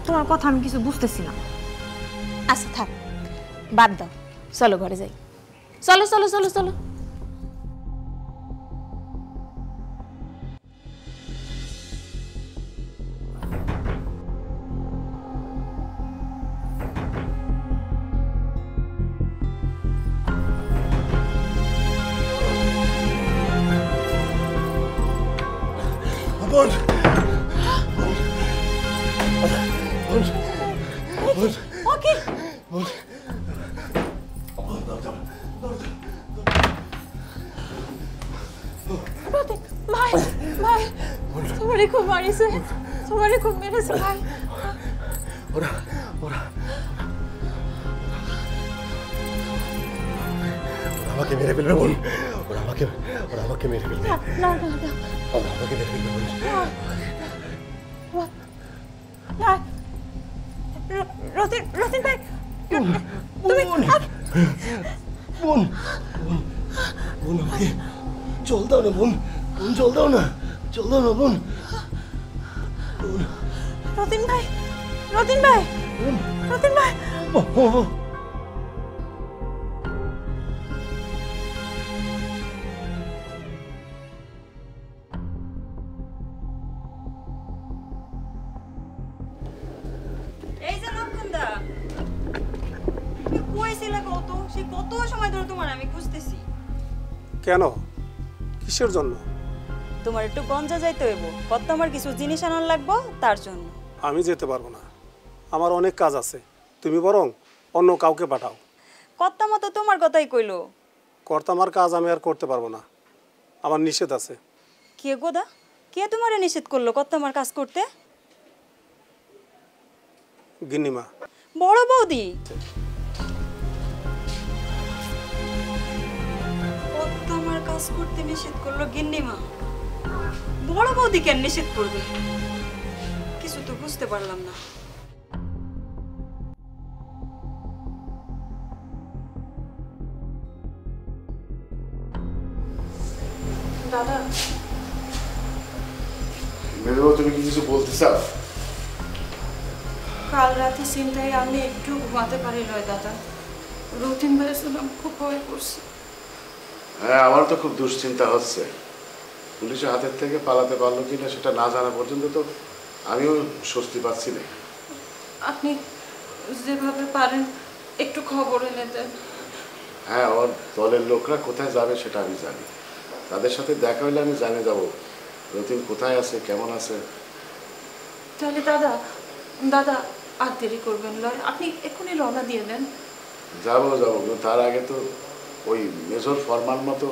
তোমার কথা আমি কিছু বুঝতেছি না। আচ্ছা থাক, বাদ দাও, চলো ঘরে যাই। চলো চলো চলো চলো। বোন ওকে ভাই, ভাই তোমারে খুব মারিছে, তোমারে খুব মেরেছে ভাই। ওরা ওরা আমাকে মেরে ফেলবে বোন, ওরা আমাকে মেরে ফেলবে। না না না ওরা আমাকে মেরে ফেলবে বোন। না, রতিন রতিন ভাই তুমি বোন বোন বোন আমাকে চল দাও না বোন, বোন চল দাও না, চল দাও না বোন। রতিন ভাই, রতিন ভাই, রতিন ভাই। এই যে লক্ষণদা, তুমি কই ছিলে কত? সে কত সময় ধরে তোমার আমি খুঁজতেছি। কেন, কিসের জন্য? তোমার একটু গঞ্জা যাইতে হইব, কত আমার কিছু জিনিস আনার লাগবো তার জন্য। আমি যেতে পারবো না, আমার অনেক কাজ আছে। তুমি বরং অন্য কাউকে পাঠাও। কত মতো তোমার কথাই কইলো। কর্তামার কাজ আমি আর করতে পারবো না, আমার নিষেধ আছে। কে গোদা, কে তোমারে নিষেধ করলো কত আমার কাজ করতে? গিন্নিমা। বড় বৌদি? কত আমার কাজ করতে নিষেধ করলো গিন্নিমা? বড় বৌদি কেন নিষেধ করবে? কিছু তো বুঝতে পারলাম না। দাদা, মেরো, তুমি কি কিছু বলতে চাও? কাল রাতে চিন্তায় আমি একটু ঘুমাতে পারি নয় দাদা। রতিন ভাই শুনলাম খুব ভয় করছে। হ্যাঁ, আমার তো খুব দুশ্চিন্তা হচ্ছে। পুলিশের হাতের থেকে পালাতে পারলো কিনা সেটা না জানা পর্যন্ত তো আমিও স্বস্তি পাচ্ছি না। আপনি যেভাবে পারেন একটু খবর এনে দেন। হ্যাঁ, ওর দলের লোকরা কোথায় যাবে সেটা আমি জানি। তাদের সাথে দেখা হলে আমি জানে যাব রতিন কোথায় আছে, কেমন আছে। তাহলে দাদা, দাদা আর দেরি করবেন নয়, আপনি এক্ষুনি রওনা দিয়ে দেন। যাবো যাবো, তার আগে তো ওই মেজর ফরমান মতো